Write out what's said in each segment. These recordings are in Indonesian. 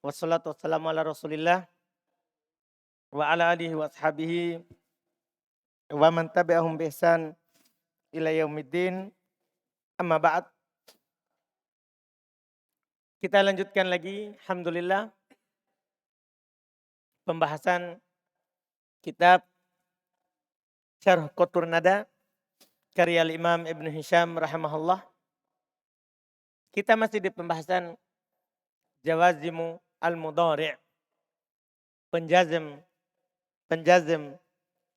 Wassalatu wassalamu ala Rasulillah wa ala alihi wa ashabihi wa man tabi'ahum bi ihsan ila yaumiddin. Amma ba'd. Kita lanjutkan lagi, alhamdulillah, pembahasan kitab Syarh Qatur Nada karya Imam Ibn Hisham rahimahullah. Kita masih di pembahasan jawazimu al-mudhari', penjazm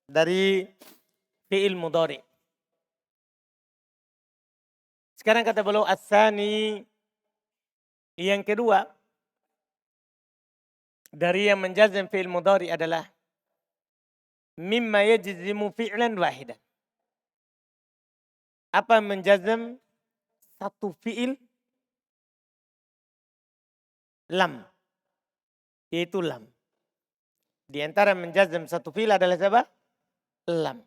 dari fi'il mudhari'. Sekarang kata beliau as-sani, yang kedua dari yang menjazm fi'il mudhari' adalah mimma yajzimu fi'lan wahidan. Apa menjazm satu fi'il? Lam, yaitu lam. Di antara menjazm satu fi'il adalah siapa? Lam.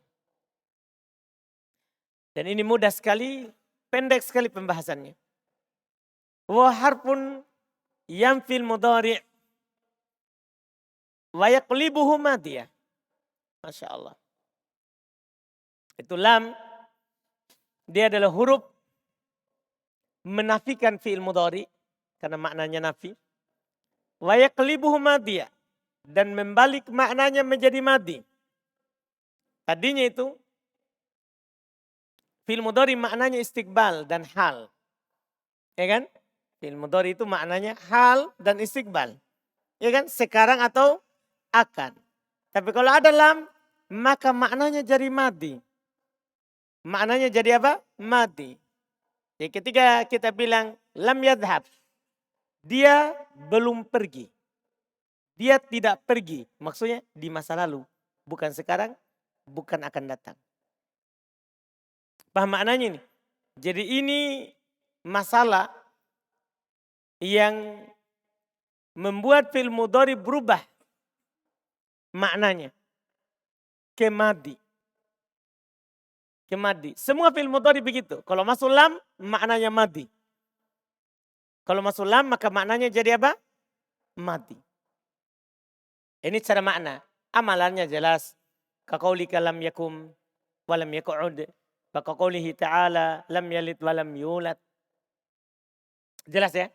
Dan ini mudah sekali, pendek sekali pembahasannya. Wa harfun yang fil mudhari' wa yaqlibuhu madiyah. Masya Allah. Itu lam, dia adalah huruf menafikan fi'il mudhari' karena maknanya nafi. Wa yaqlibuhu madiyah, dan membalik maknanya menjadi madi. Tadinya itu fi'il mudhari maknanya istiqbal dan hal. Ya kan? Fi'il mudhari itu maknanya hal dan istiqbal. Ya kan? Sekarang atau akan. Tapi kalau ada lam, maka maknanya jadi madi. Maknanya jadi apa? Madi. Jadi ketika kita bilang lam yadhhab, dia belum pergi. Dia tidak pergi. Maksudnya di masa lalu. Bukan sekarang, bukan akan datang. Paham maknanya ini? Jadi ini masalah yang membuat fi'il mudhari berubah maknanya. Kemadi. Semua fi'il mudhari begitu. Kalau masuk lam, maknanya madi. Kalau masuk lam, maka maknanya jadi apa? Madi. Ini cara makna. Amalannya jelas. Kaqaulika lam yakum walam yaku'ud. Kaqaulihi ta'ala lam yalid walam yulad. Jelas ya?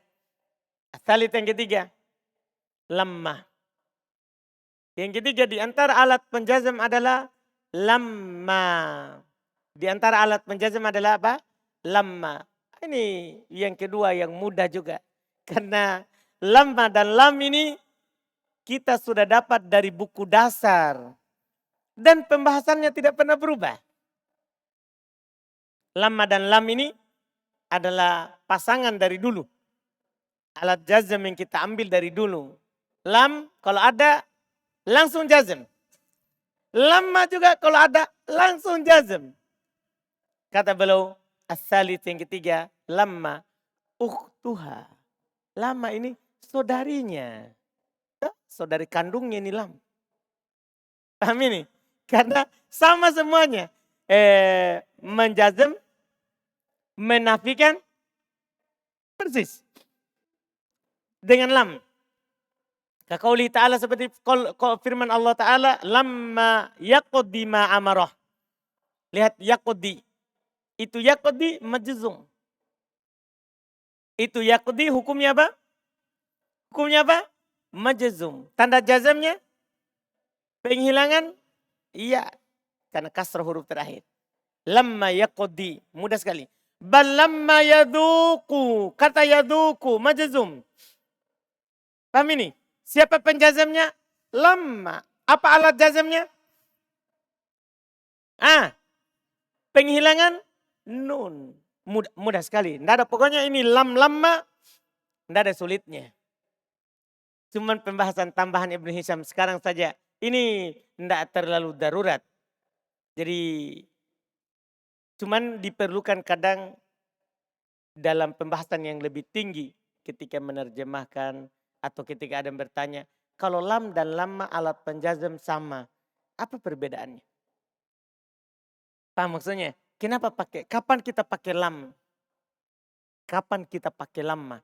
Salit yang ketiga. Lamma. Yang ketiga di antara alat penjazm adalah lamma. Di antara alat penjazm adalah apa? Lamma. Ini yang kedua yang mudah juga. Karena lamma dan lam ini kita sudah dapat dari buku dasar. Dan pembahasannya tidak pernah berubah. Lamma dan lam ini adalah pasangan dari dulu. Alat jazm yang kita ambil dari dulu. Lam kalau ada langsung jazm. Lamma juga kalau ada langsung jazm. Kata beliau as-salit yang ketiga, lamma ukhtuha. Lamma ini saudarinya. Saudari kandungnya ini lam. Paham ini? Karena sama semuanya. Menjazm, menafikan, persis. Dengan lam. Kaqauli ta'ala seperti firman Allah Ta'ala. Lamma yaqdi ma amarah. Lihat yaqdi. Itu yaqdi majzum. Itu yaqdi hukumnya apa? Hukumnya apa? Majzum. Tanda jazamnya? Penghilangan? Iya. Karena kasrah huruf terakhir. Lamma yaqdi. Mudah sekali. Bal lamma yaduku. Kata yaduku majzum. Paham ini? Siapa penjazamnya? Lamma. Apa alat jazamnya? Penghilangan nun. Mudah sekali. Tidak ada pokoknya ini lamma. Tidak ada sulitnya. Cuman pembahasan tambahan Ibn Hisham sekarang saja. Ini tidak terlalu darurat. Jadi cuman diperlukan kadang dalam pembahasan yang lebih tinggi. Ketika menerjemahkan. Atau ketika ada yang bertanya, kalau lam dan lamma alat penjazm sama, apa perbedaannya? Paham maksudnya? Kenapa pakai? Kapan kita pakai lam? Kapan kita pakai lamma?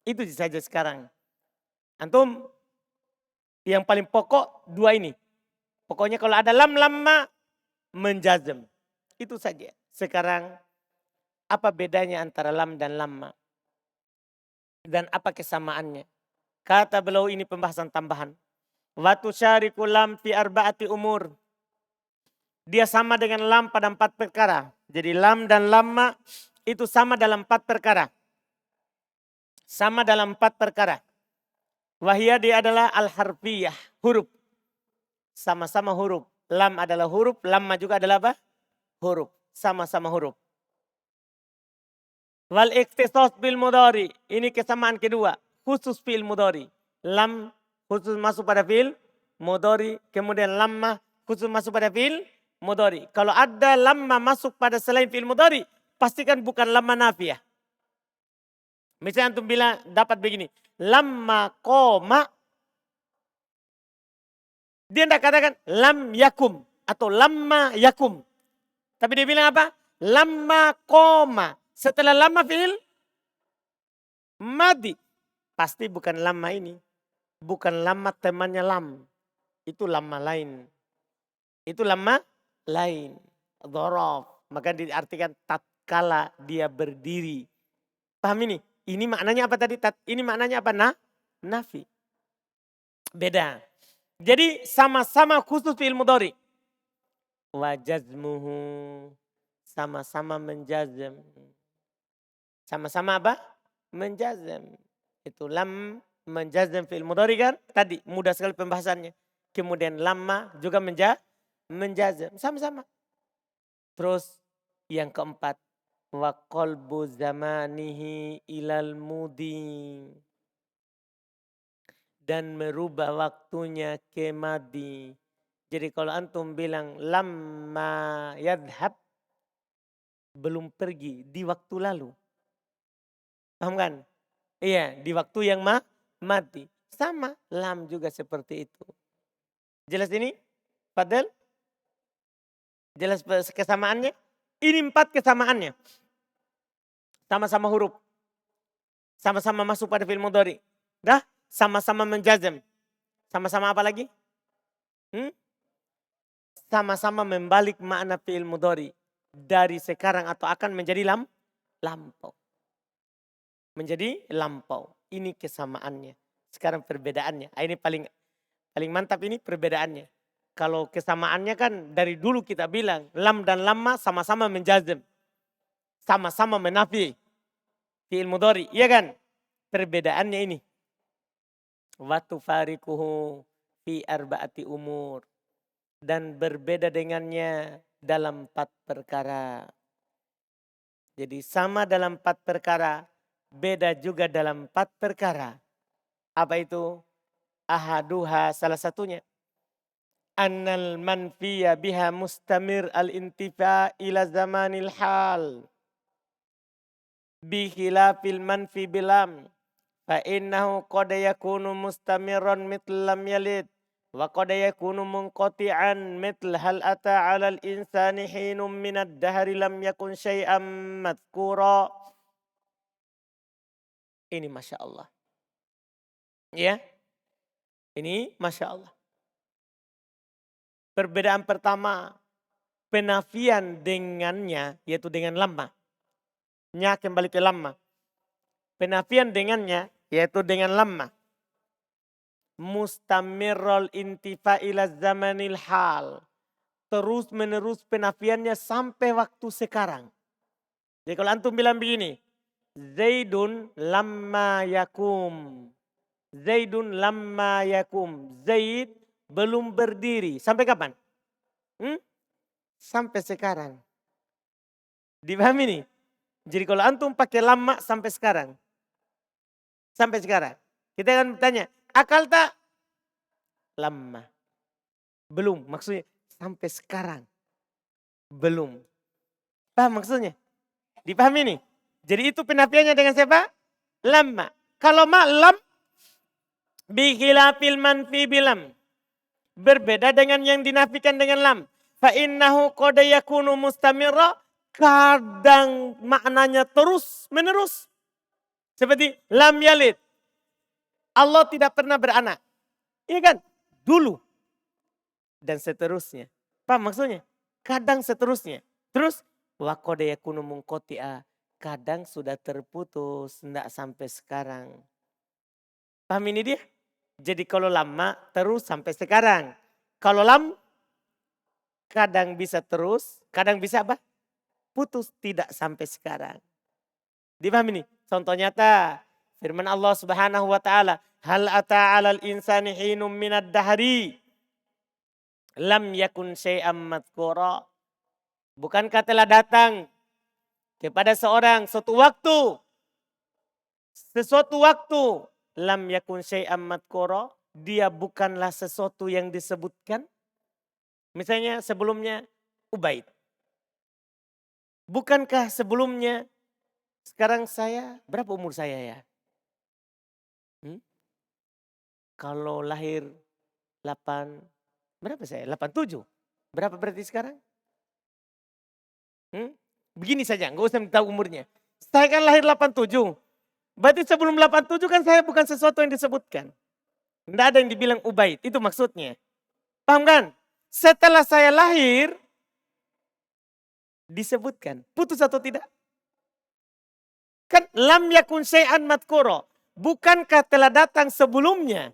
Itu saja sekarang. Antum yang paling pokok dua ini. Pokoknya kalau ada lamma menjazm. Itu saja. Sekarang apa bedanya antara lam dan lamma? Dan apa kesamaannya? Kata beliau ini pembahasan tambahan. Wa tusyariku lam fi arba'ati umur. Dia sama dengan lam pada 4 perkara. Jadi lam dan lamma itu sama dalam 4 perkara. Sama dalam 4 perkara. Wahia dia adalah al-harfiyah, huruf. Sama-sama huruf. Lam adalah huruf, lamma juga adalah apa? Huruf. Sama-sama huruf. Wal ikhtisas bil mudhari. Ini kesamaan kedua. Khusus fi'il mudhari. Lam khusus masuk pada fi'il mudhari. Kemudian lamma khusus masuk pada fi'il mudhari. Kalau ada lamma masuk pada selain fi'il mudhari, pastikan bukan lamma nafiyah. Misalnya antum bilang dapat begini. Lamma qoma. Dia tidak katakan lam yakum atau lamma yakum. Tapi dia bilang apa? Lamma qoma. Setelah lamma fi'il madi. Pasti bukan lamma ini. Bukan lamma temannya lam. Itu lamma lain. Itu lamma lain. Dhorof. Maka diartikan tatkala dia berdiri. Paham ini? Ini maknanya apa tadi? Ini maknanya apa? Nafi. Beda. Jadi sama-sama khusus fi'il mudhari. Wa jazmuhu. Sama-sama menjazm. Sama-sama apa? Menjazm. Itu lam menjazm fi'il mudhari kan? Tadi mudah sekali pembahasannya. Kemudian lamma juga menjazm. Sama-sama. Terus yang keempat. Wa qalbu zamanihi ilal mudi. Dan merubah waktunya ke madi. Jadi kalau antum bilang lamma yadhab. Belum pergi di waktu lalu. Paham kan? Iya, di waktu yang mati. Sama, lam juga seperti itu. Jelas ini? Fadel? Jelas kesamaannya? Ini 4 kesamaannya. Sama-sama huruf. Sama-sama masuk pada fi'il mudhari. Dah? Sama-sama menjazm. Sama-sama apa lagi? Sama-sama membalik makna fi'il mudhari. Dari sekarang atau akan menjadi lampau. Menjadi lampau. Ini kesamaannya. Sekarang perbedaannya. Ini paling mantap ini perbedaannya. Kalau kesamaannya kan dari dulu kita bilang lam dan lamma sama-sama menjazm. Sama-sama menafi fi'il mudhari. Iya kan? Perbedaannya ini. Wa tufarikuhu fi arba'ati umur. Dan berbeda dengannya dalam 4 perkara. Jadi sama dalam 4 perkara. Beda juga dalam 4 perkara. Apa itu? Ahaduha salah satunya. Annal manfiya biha mustamir al-intifa ila zamanil hal. Bikhilafil manfi bilam. Fa innahu qad yakunu mustamiran mithl lam yalid. Wa qad yakunu munqati'an mithl hal ata 'alal insani hinum minad dahri lam yakun syai'an madhkura. Ini Masya Allah. Ya. Ini Masya Allah. Perbedaan pertama. Penafian dengannya. Yaitu dengan lamma. Nya kembali ke lamma. Penafian dengannya. Yaitu dengan lamma. Mustamirrol intifa ila zamanil hal. Terus menerus penafiannya sampai waktu sekarang. Jadi kalau antum bilang begini. Zaidun lamma yakum. Zaidun lamma yakum. Zaid belum berdiri. Sampai kapan? Sampai sekarang. Dipahami nih? Jadi kalau antum pakai lamma sampai sekarang. Sampai sekarang. Kita akan bertanya. Akal tak? Lamma. Belum. Maksudnya sampai sekarang. Belum. Paham maksudnya? Dipahami nih? Jadi itu penafiannya dengan siapa? Lamma. Kalau lam bikhilafil manfi bilam. Berbeda dengan yang dinafikan dengan lam. Fa innahu qad yakunu mustamirra. Kadang maknanya terus menerus. Seperti lam yalid. Allah tidak pernah beranak. Iya kan? Dulu. Dan seterusnya. Paham maksudnya? Kadang seterusnya. Terus, wa qad yakunu munqati'a. Kadang sudah terputus, tidak sampai sekarang. Paham ini dia? Jadi kalau lama terus sampai sekarang. Kalau kadang bisa terus, kadang bisa apa? Putus, tidak sampai sekarang. Dipahami nih? Contoh nyata. Firman Allah Subhanahu wa taala, "Hal ata 'alal insani hinum minad dahri lam yakun syai'am madhkura." Bukankah telah datang kepada seorang sesuatu waktu lam yakun syai'am madhkura, dia bukanlah sesuatu yang disebutkan. Misalnya sebelumnya Ubaid. Bukankah sebelumnya sekarang saya, berapa umur saya ya? Kalau lahir 8, berapa saya? 87. Berapa berarti sekarang? Begini saja, nggak usah tahu umurnya. Saya kan lahir 87. Berarti sebelum 87 kan saya bukan sesuatu yang disebutkan. Tidak ada yang dibilang Ubaid, itu maksudnya. Paham kan? Setelah saya lahir, disebutkan. Putus atau tidak? Kan lam yakun syai'an madhkura. Bukankah telah datang sebelumnya?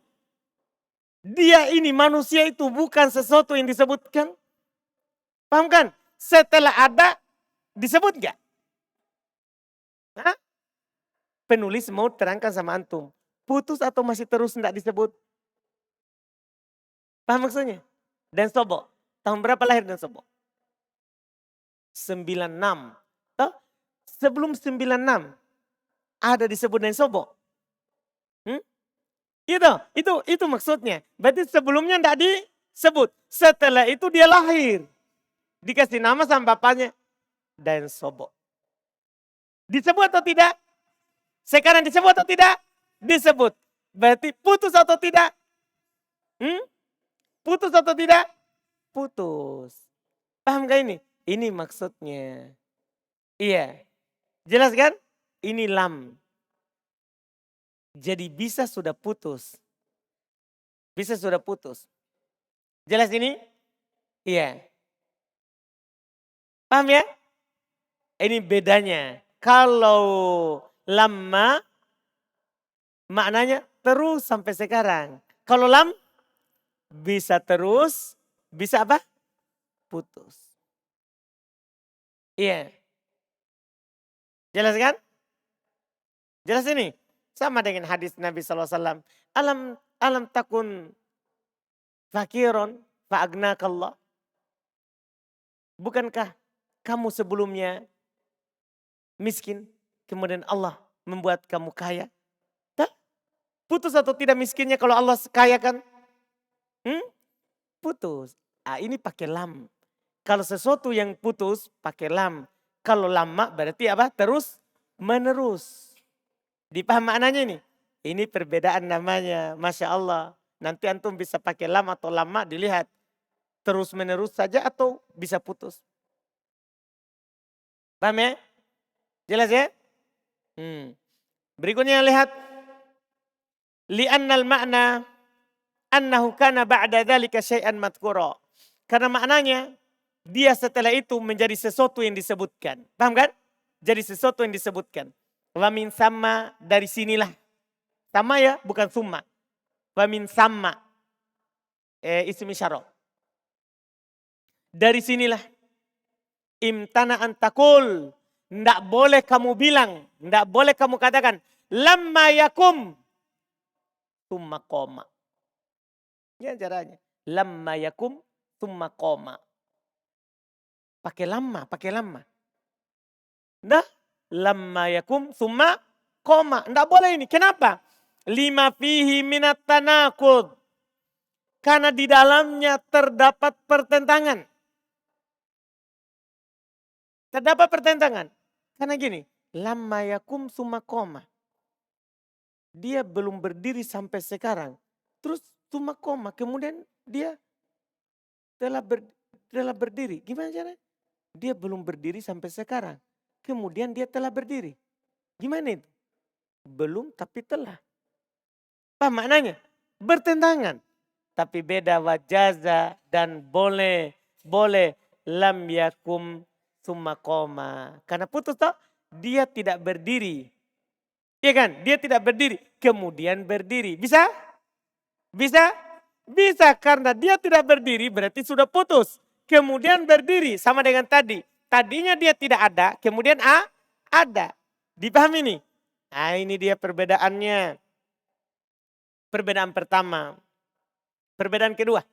Dia ini manusia itu bukan sesuatu yang disebutkan. Paham kan? Setelah ada, disebut gak? Hah? Penulis mau terangkan sama antum. Putus atau masih terus tidak disebut? Paham maksudnya? Dan Sobo. Tahun berapa lahir Dan Sobo? 96. Toh? Sebelum 96 ada disebut Dan Sobo. Itu maksudnya. Berarti sebelumnya tidak disebut. Setelah itu dia lahir. Dikasih nama sama bapaknya Dan Sobo. Disebut atau tidak? Sekarang disebut atau tidak? Disebut. Berarti putus atau tidak? Putus atau tidak? Putus. Paham gak ini? Ini maksudnya. Iya. Jelas kan? Ini lam. Jadi bisa sudah putus. Bisa sudah putus. Jelas ini? Iya. Paham ya? Ini bedanya. Kalau lama maknanya terus sampai sekarang. Kalau lam bisa terus, bisa apa? Putus. Iya. Jelas kan? Jelas ini? Sama dengan hadis Nabi SAW. Alam takun fakiron fa'agnakallah. Bukankah kamu sebelumnya miskin, kemudian Allah membuat kamu kaya? Putus atau tidak miskinnya kalau Allah kaya kan? Putus. Ini pakai lam. Kalau sesuatu yang putus pakai lam. Kalau lama berarti apa? Terus menerus. Dipaham maknanya ini? Ini perbedaan namanya. Masya Allah. Nanti antum bisa pakai lam atau lama dilihat. Terus menerus saja atau bisa putus. Paham ya? Jelas ya? Berikutnya lihat. Li'annal makna annahu kana ba'da dzalika syai'an madhkura. Karena maknanya dia setelah itu menjadi sesuatu yang disebutkan. Paham kan? Jadi sesuatu yang disebutkan. Wa min sama, dari sinilah. Sama ya, bukan summa. Wa min sama. Ismi syara. Dari sinilah. Imtana antakul. Tidak boleh kamu bilang. Tidak boleh kamu katakan. Lamma yakum. Tumma koma. Ya caranya. Lamma yakum. Tumma koma. Pakai lama. Nah, lamma yakum tumma koma. Tidak boleh ini. Kenapa? Lima fihi minat tanakud. Karena di dalamnya terdapat pertentangan. Terdapat pertentangan. Karena gini. Lamma yakum tumma koma. Dia belum berdiri sampai sekarang. Terus tumma koma. Kemudian dia telah berdiri. Gimana caranya? Dia belum berdiri sampai sekarang. Kemudian dia telah berdiri. Gimana itu? Belum tapi telah. Paham maknanya? Bertentangan. Tapi beda wajaza dan boleh. Boleh. Lam yakum summa koma. Karena putus toh. Dia tidak berdiri. Iya kan? Dia tidak berdiri. Kemudian berdiri. Bisa? Bisa? Bisa karena dia tidak berdiri berarti sudah putus. Kemudian berdiri sama dengan tadi. Tadinya dia tidak ada, kemudian ada. Dipahami nih? Nah ini dia perbedaannya. Perbedaan pertama. Perbedaan kedua.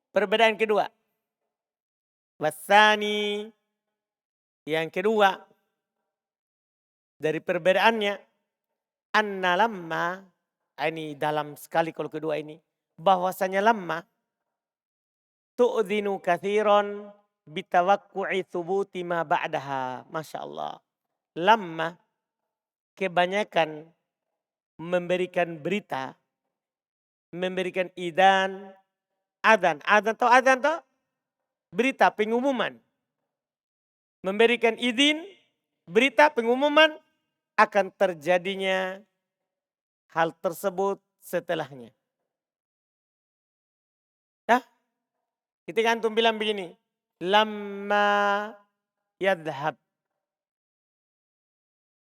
Perbedaan kedua. Wasani. Yang kedua. Dari perbedaannya. Anna lamma. Ini dalam sekali kalau kedua ini. Bahwasanya lamma. Tu'dhinu kathiron bitawakku'i thubuti ma ba'daha. Masya Allah. Lamma. Kebanyakan memberikan berita. Memberikan idan. Adzan. Adzan toh berita pengumuman. Memberikan izin. Berita pengumuman. Akan terjadinya hal tersebut setelahnya. Ya, ketika antum bilang begini, lamma yadhhab.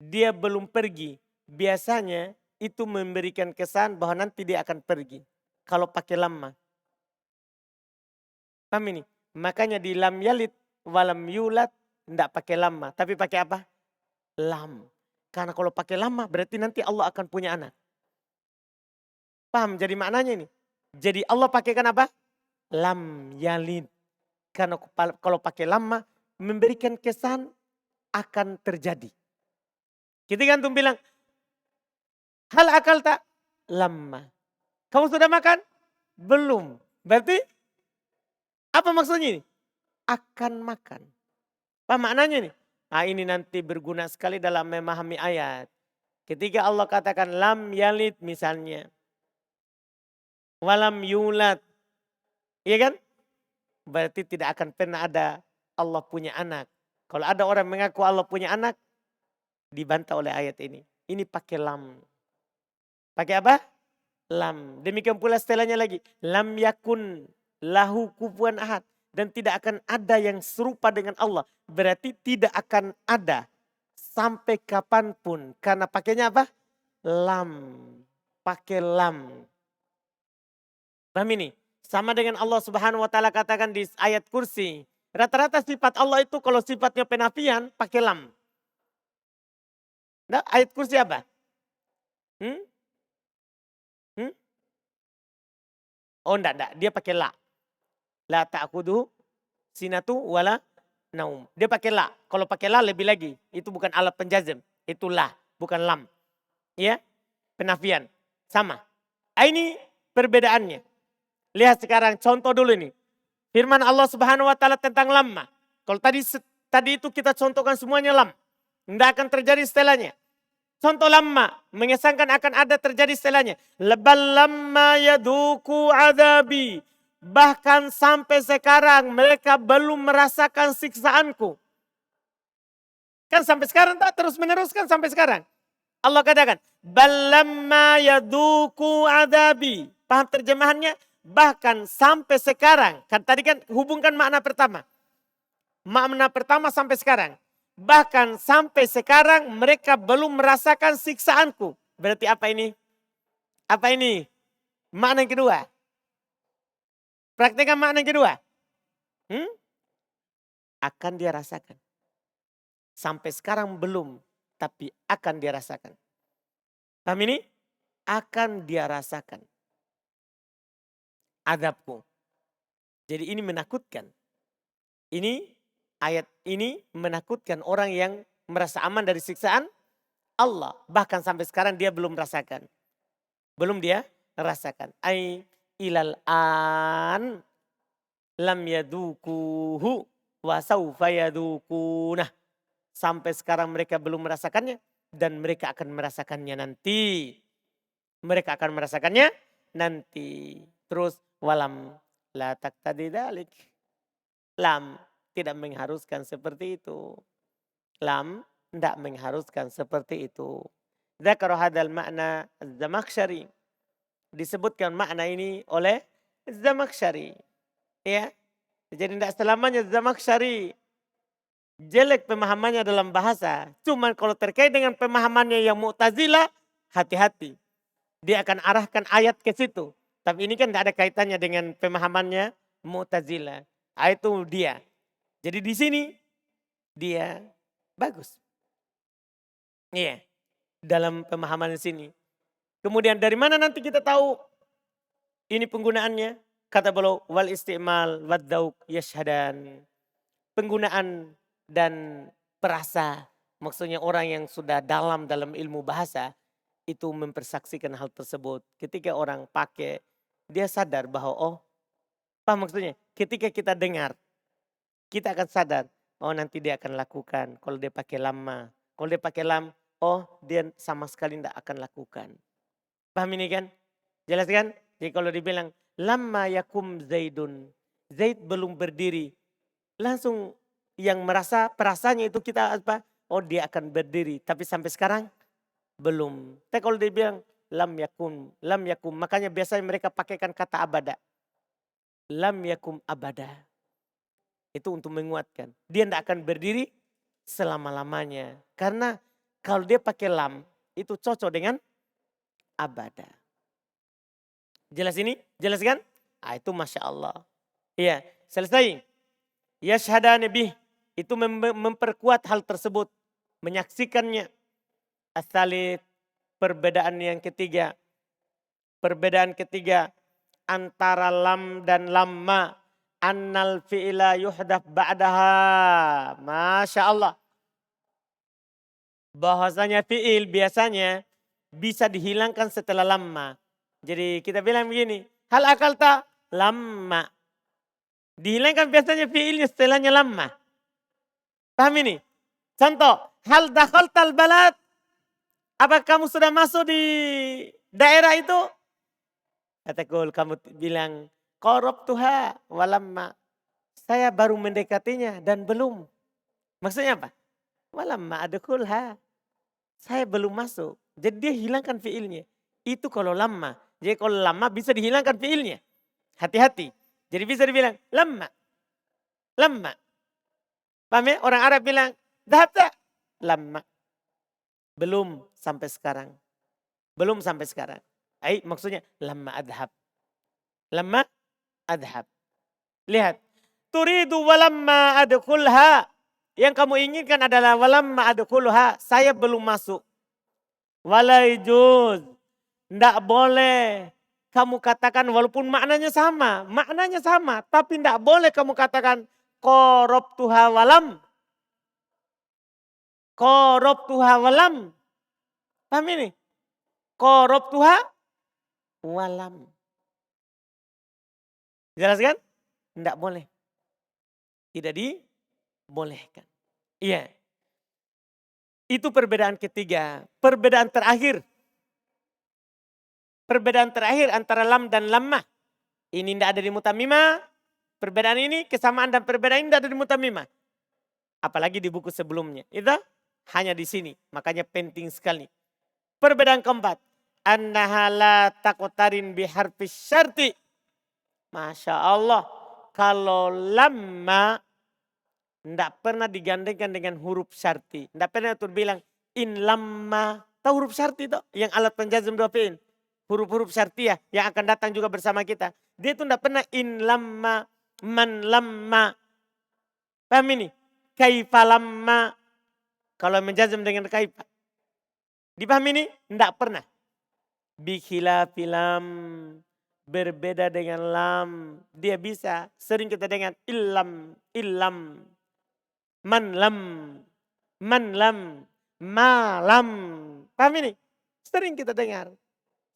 Dia belum pergi. Biasanya itu memberikan kesan bahwa nanti dia akan pergi. Kalau pakai lamma. Paham ini? Makanya di lam yalid walam yulad tidak pakai lamma. Tapi pakai apa? Lam. Karena kalau pakai lamma berarti nanti Allah akan punya anak. Paham jadi maknanya ini? Jadi Allah pakaikan apa? Lam yalid. Karena kalau pakai lamma memberikan kesan akan terjadi. Ketika antum bilang, hal akal tak? Lamma. Kamu sudah makan? Belum. Berarti apa maksudnya ini? Akan makan. Apa maknanya nih? Nah ini nanti berguna sekali dalam memahami ayat. Ketika Allah katakan lam yalid misalnya. Walam yulad. Iya kan? Berarti tidak akan pernah ada Allah punya anak. Kalau ada orang mengaku Allah punya anak. Dibantah oleh ayat ini. Ini pakai lam. Pakai apa? Lam. Demikian pula setelahnya lagi. Lam yakun lahu kufuwan ahad. Dan tidak akan ada yang serupa dengan Allah. Berarti tidak akan ada. Sampai kapanpun. Karena pakainya apa? Lam. Pakai lam. Paham ini? Sama dengan Allah Subhanahu wa taala katakan di ayat kursi. Rata-rata sifat Allah itu kalau sifatnya penafian pakai lam. Nah, ayat kursi apa? Hmm? Hmm? Oh enggak. Dia pakai la. La ta'khudhu sinatu wala naum. Dia pakai la. Kalau pakai la lebih lagi. Itu bukan alat penjazm. Itu la. Bukan lam. Ya. Penafian. Sama. Ini perbedaannya. Lihat sekarang contoh dulu ini. Firman Allah Subhanahu wa taala tentang lamma. Kalau tadi itu kita contohkan semuanya lam. Tidak akan terjadi setelahnya. Contoh lamma mengesankan akan ada terjadi setelahnya. Lebal lamma yaduku adabi. Bahkan sampai sekarang mereka belum merasakan siksaanku. Kan sampai sekarang tak terus meneruskan sampai sekarang. Allah katakan. Balamma yaduku adabi. Paham terjemahannya? Bahkan sampai sekarang. Kan tadi kan hubungkan makna pertama. Makna pertama sampai sekarang. Bahkan sampai sekarang mereka belum merasakan siksaanku. Berarti apa ini? Apa ini? Makna yang kedua. Praktekkan makna yang kedua. Akan dia rasakan. Sampai sekarang belum. Tapi akan dia rasakan. Paham ini? Akan dia rasakan. Adabku. Jadi ini menakutkan. Ini ayat ini menakutkan orang yang merasa aman dari siksaan Allah. Bahkan sampai sekarang dia belum rasakan. Belum dia rasakan. Ai ilal an lam yadukuhu wa sawfa yadukuna. Sampai sekarang mereka belum merasakannya. Dan mereka akan merasakannya nanti. Mereka akan merasakannya nanti. Terus walam la taqtadi dalik. Lam tidak mengharuskan seperti itu. Lam tidak mengharuskan seperti itu. Dzakara hadzal makna Az-Zamakhsyari. Disebutkan makna ini oleh Az-Zamakhsyari. Ya. Jadi tidak selamanya Az-Zamakhsyari jelek pemahamannya dalam bahasa. Cuman kalau terkait dengan pemahamannya yang Mu'tazilah, hati-hati. Dia akan arahkan ayat ke situ. Tapi ini kan tidak ada kaitannya dengan pemahamannya Mu'tazilah. Itu dia. Jadi di sini dia bagus. Iya. Dalam pemahaman di sini. Kemudian dari mana nanti kita tahu ini penggunaannya? Kata beliau wal istimal wad dzauq yashhadan. Penggunaan dan perasa, maksudnya orang yang sudah dalam ilmu bahasa itu mempersaksikan hal tersebut. Ketika orang pakai, dia sadar bahwa oh, apa maksudnya? Ketika kita dengar, kita akan sadar, oh nanti dia akan lakukan. Kalau dia pakai lamma, kalau dia pakai lam, oh dia sama sekali tidak akan lakukan. Paham ini kan? Jelas kan? Jadi kalau dibilang lamma yakum Zaidun, Zaid belum berdiri, langsung yang merasa perasaannya itu kita apa? Oh dia akan berdiri. Tapi sampai sekarang belum. Tapi kalau dia bilang lam yakum. Makanya biasanya mereka pakaikan kata abada. Lam yakum abada. Itu untuk menguatkan. Dia tidak akan berdiri selama-lamanya. Karena kalau dia pakai lam itu cocok dengan abada. Jelas ini? Jelas kan? Itu Masya Allah. Iya, selesai. Yashhadani bih. Itu memperkuat hal tersebut. Menyaksikannya. As-salis, perbedaan yang ketiga. Perbedaan ketiga. Antara lam dan lamma. Annal fi'la yuhdaf ba'daha. Masya Allah. Bahwasanya fi'il biasanya bisa dihilangkan setelah lamma. Jadi kita bilang begini. Hal akal tak? Lamma. Dihilangkan biasanya fi'ilnya setelahnya lamma. Paham ini? Contoh, hal dakhaltal balad? Apa kamu sudah masuk di daerah itu? Kataku kamu bilang, qarabtuha walamma. Saya baru mendekatinya dan belum. Maksudnya apa? Walamma adkhulha. Saya belum masuk. Jadi dia hilangkan fi'ilnya. Itu kalau lamma. Jadi kalau lamma bisa dihilangkan fi'ilnya. Hati-hati. Jadi bisa dibilang lamma. Lamma. Paham ya? Orang Arab bilang, dhahabta. Lamma. Belum sampai sekarang. Belum sampai sekarang. Maksudnya lamma adhab. Lamma adhab. Lihat. Turidu walamma adkhulha. Yang kamu inginkan adalah walamma adkhulha. Saya belum masuk. Walaijuz. Tidak boleh kamu katakan walaupun maknanya sama. Maknanya sama. Tapi tidak boleh kamu katakan qarabtuha walam. Qarabtuha walam. Paham ini? Qarabtuha walam. Jelas kan? Tidak boleh. Tidak dibolehkan. Iya. Itu perbedaan ketiga. Perbedaan terakhir. Perbedaan terakhir antara lam dan lamma. Ini tidak ada di mutamimah. Perbedaan ini, kesamaan dan perbedaan ini tidak ada di mutamimah. Apalagi di buku sebelumnya. Itu hanya di sini. Makanya penting sekali. Perbedaan keempat. Annaha la taqtarin biharfis syarti. Masya Allah. Kalau lamma tidak pernah digandengkan dengan huruf syarti. Tidak pernah itu bilang in lamma. Tahu huruf syarti itu? Yang alat penjazm dua fi'il. Huruf-huruf syartiyah yang akan datang juga bersama kita. Dia itu tidak pernah in lamma, man lamma. Paham ini? Kaifa lamma. Kalau menjazm dengan kaifa. Dipahami ini? Tidak pernah. Bikhilafi lam. Berbeda dengan lam. Dia bisa. Sering kita dengar illam. Man lam. Man lam. Ma lam. Paham ini? Sering kita dengar.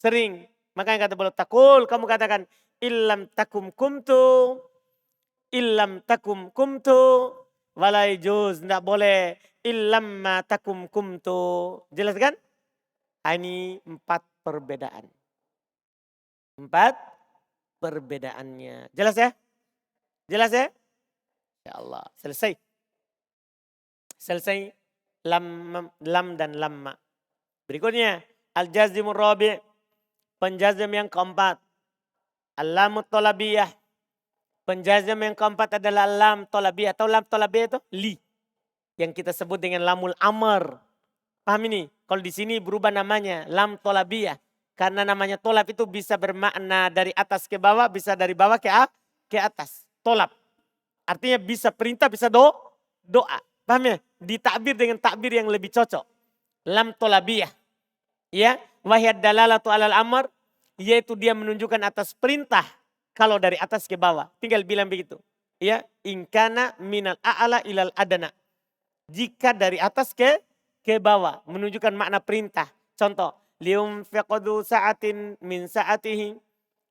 Sering. Makanya kata beliau takul. Kamu katakan illam takum kumtu. Illam takum kumtu. Walai juz. Tidak boleh. Illam ma takum kumtu. Jelas kan? Ini 4 perbedaan. 4 perbedaannya. Jelas ya? Jelas ya? Ya Allah. Selesai. Selesai lam dan lamma. Berikutnya, al-jazimur rabi', penjazim yang keempat. Al-lamut tolabiyah, penjazim yang keempat adalah lam tolabiyah. Atau lam tolabiyah itu li, yang kita sebut dengan lamul amr. Paham ini? Kalau di sini berubah namanya lam tolabiyah. Karena namanya tolab itu bisa bermakna dari atas ke bawah, bisa dari bawah ke atas. Tolab. Artinya bisa perintah, bisa doa. Paham ya? Ditakbir dengan takbir yang lebih cocok. Lam tolabiyah. Ya, wahyad dalalatu alal amr, yaitu dia menunjukkan atas perintah kalau dari atas ke bawah. Tinggal bilang begitu. Ya, ingkana minal a'ala ilal adana. Jika dari atas ke bawah menunjukkan makna perintah. Contoh, lium faqadu sa'atin min sa'atihi.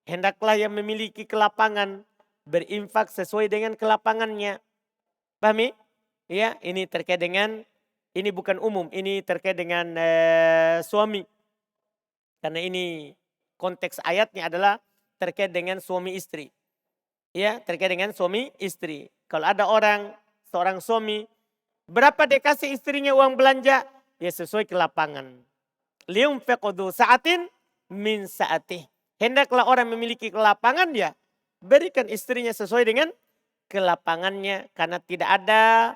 Hendaklah yang memiliki kelapangan berinfak sesuai dengan kelapangannya. Pahami? Ya, ini terkait dengan, ini bukan umum, ini terkait dengan suami. Karena ini konteks ayatnya adalah terkait dengan suami istri. Ya, terkait dengan suami istri. Kalau ada seorang suami, berapa dia kasih istrinya uang belanja? Ya sesuai kelapangan. Lium feqdu sa'atin min sa'atih. Hendaklah orang memiliki kelapangan ya, berikan istrinya sesuai dengan kelapangannya. Karena tidak ada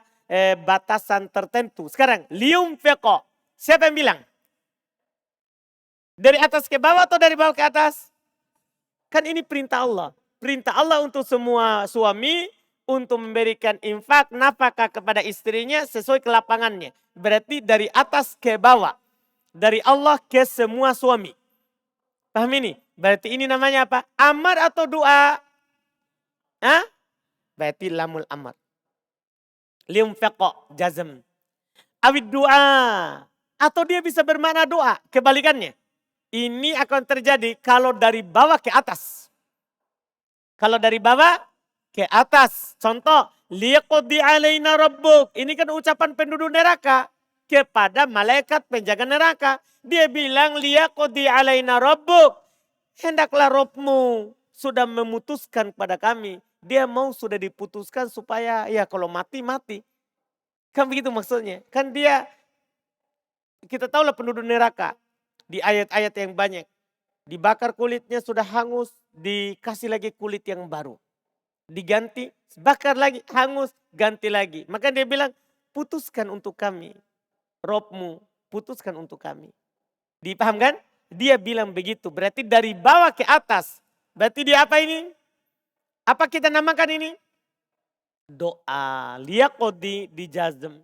batasan tertentu. Sekarang, lium feqo. Siapa yang bilang? Dari atas ke bawah atau dari bawah ke atas? Kan ini perintah Allah. Perintah Allah untuk semua suami untuk memberikan infak nafkah kepada istrinya sesuai kelapangannya. Berarti dari atas ke bawah. Dari Allah ke semua suami. Paham ini? Berarti ini namanya apa? Amar atau doa? Hah? Berarti lamul amar. Lium feqo jazm. Awid doa. Atau dia bisa bermakna doa. Kebalikannya. Ini akan terjadi kalau dari bawah ke atas. Kalau dari bawah ke atas. Contoh, liqdi alaina rabbuk. Ini kan ucapan penduduk neraka kepada malaikat penjaga neraka. Dia bilang liqdi alaina rabbuk. Hendaklah Rabbmu sudah memutuskan pada kami. Dia mau sudah diputuskan supaya ya kalau mati. Kan begitu maksudnya. Kan dia, kita tahulah penduduk neraka. Di ayat-ayat yang banyak. Dibakar kulitnya sudah hangus, dikasih lagi kulit yang baru. Diganti, bakar lagi, hangus, ganti lagi. Maka dia bilang, putuskan untuk kami. Robmu, putuskan untuk kami. Dipahamkan? Dia bilang begitu. Berarti dari bawah ke atas. Berarti dia apa ini? Apa kita namakan ini? Doa. Liyaqodi dijazm.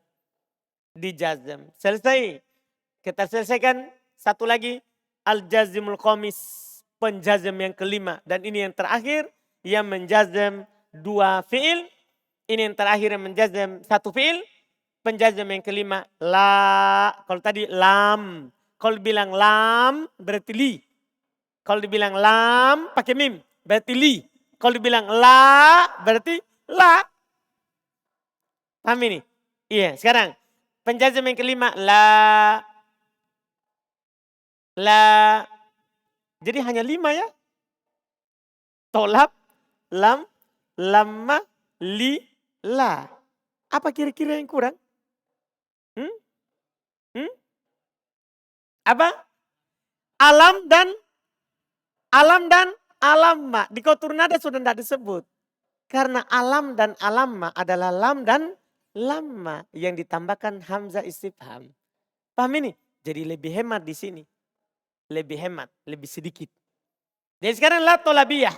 Dijazm. Selesai. Kita selesaikan. Satu lagi, al-jazimul khamis, penjazm yang kelima. Dan ini yang terakhir, yang menjazm dua fi'il. Ini yang terakhir yang menjazm satu fi'il. Penjazm yang kelima, la. Kalau tadi lam. Kalau bilang lam, berarti li. Kalau dibilang lam, pakai mim, berarti li. Kalau dibilang la, berarti la. Paham ini? Iya, sekarang. Penjazm yang kelima, la. La. Jadi hanya 5 ya. Tolab, lam, lamma, li, la. Apa kira-kira yang kurang? Apa? Alam dan alamma. Di kotur nada sudah tidak disebut. Karena alam dan alamma adalah lam dan lamma yang ditambahkan hamzah istifham. Paham ini? Jadi lebih hemat di sini. Lebih hemat, lebih sedikit. Jadi sekarang la tolabiyah.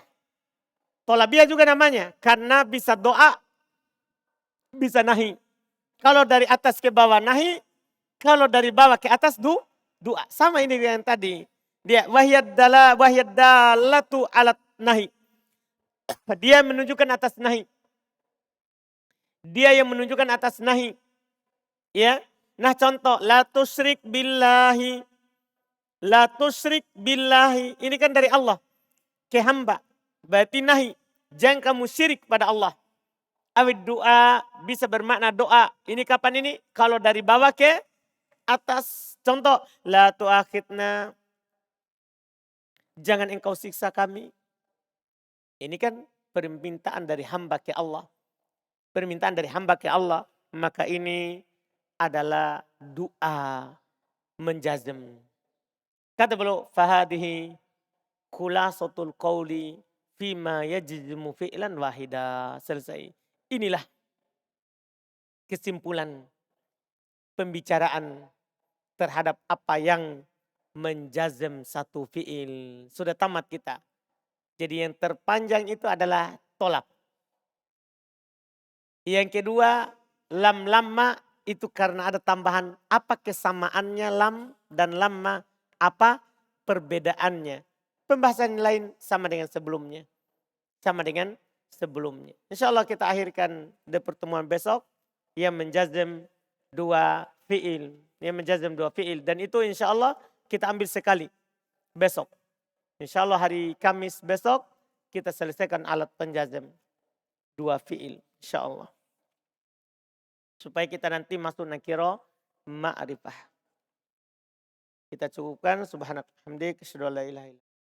Tolabiyah juga namanya. Karena bisa doa, bisa nahi. Kalau dari atas ke bawah nahi, kalau dari bawah ke atas doa. Sama ini dengan tadi. Dia wahyad dalatu alat nahi. Dia menunjukkan atas nahi. Dia yang menunjukkan atas nahi. Ya. Nah contoh, la tusyrik billahi. La tusyrik billahi. Ini kan dari Allah. Ke hamba. Berarti nahi. Jangan kamu syirik pada Allah. Awid doa bisa bermakna doa. Ini kapan ini? Kalau dari bawah ke atas. Contoh. La tu'akhidna. Jangan engkau siksa kami. Ini kan permintaan dari hamba ke Allah. Permintaan dari hamba ke Allah. Maka ini adalah doa menjazm. Kata beliau, fahadihi khulasatul qawli fima yajzimu fi'lan wahida. Selesai. Inilah kesimpulan pembicaraan terhadap apa yang menjazm satu fi'il. Sudah tamat kita. Jadi yang terpanjang itu adalah tolak. Yang kedua, lam lamma itu karena ada tambahan apa kesamaannya lam dan lamma, apa perbedaannya. Pembahasan lain sama dengan sebelumnya. Sama dengan sebelumnya. Insya Allah kita akhirkan di pertemuan besok yang menjazm dua fi'il. Yang menjazm dua fi'il. Dan itu insya Allah kita ambil sekali besok. Insya Allah hari Kamis besok kita selesaikan alat penjazm dua fi'il. Insya Allah. Supaya kita nanti masuk nakiro ma'rifah. Kita cukupkan subhanallah hamdik. Asyhadu an la ilaha illa